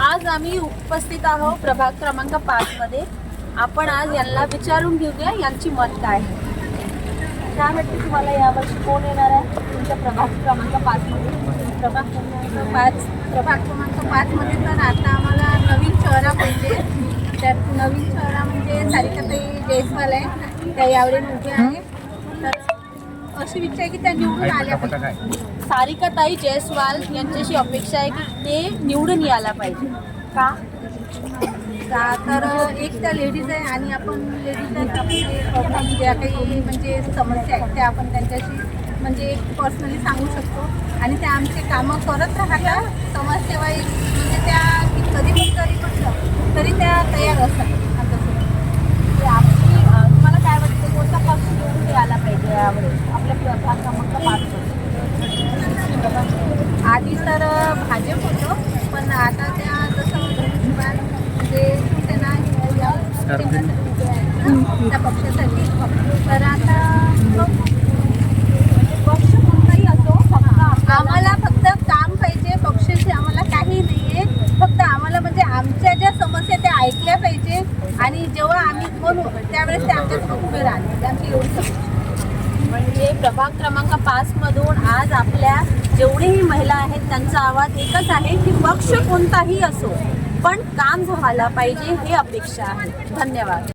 आज आम्ही उपस्थित आहोत प्रभाग क्रमांक 5 मध्ये। आपण आज यांना विचारून घेऊया यांची मत काय आहे। काय वाटतं तुम्हाला यावर्षी कोण येणार आहे तुमच्या प्रभाग क्रमांक 5 मध्ये? प्रभाग क्रमांक 5 मध्ये तर आता आम्हाला नवीन चेहरा पाहिजे। त्यात नवीन चेहरा म्हणजे सारिकाताई जयस्वाल आहे, त्या यावेळी उभ्या आहे। तर अशी इच्छा आहे की त्या निवडून आल्या पाहिजे। सारिकाताई जयस्वाल यांच्याशी अपेक्षा आहे की ते निवडून यायला पाहिजे। का तर एक त्या लेडीज आहे आणि आपण लेडीज आपले ज्या काही म्हणजे समस्या आहेत त्या आपण त्यांच्याशी म्हणजे पर्सनली सांगू शकतो आणि त्या आमचे कामं करत राहतात। समाजसेवा म्हणजे त्या कधी तरी त्या तयार असतात आमच्यासोबत। आपली तुम्हाला काय वाटतं कोणता पक्ष निवडून यायला पाहिजे यावेळेस आपल्या प्रभाग क्रमांक 5 मध्ये? आधी तर भाजप होतं, पण आता त्या जसं म्हणजे त्यांना त्या पक्षासाठी तर आता पक्ष कोणताही असो, फक्त आम्हाला फक्त काम पाहिजे। पक्षाचे आम्हाला काही नाही आहे, फक्त आम्हाला म्हणजे आमच्या ज्या समस्या त्या ऐकल्या पाहिजे आणि जेव्हा आम्ही बोलू त्यावेळेस ते आमच्यासोबत उभे राहतील, आमची एवढी समस्या। म्हणजे प्रभाग क्रमांक 5 मधून आज आपल्या जेवढेही महिला आहेत त्यांचा आवाज एकच आहे की पक्ष कोणताही असो पण काम झाला पाहिजे, हे अपेक्षा आहे। धन्यवाद।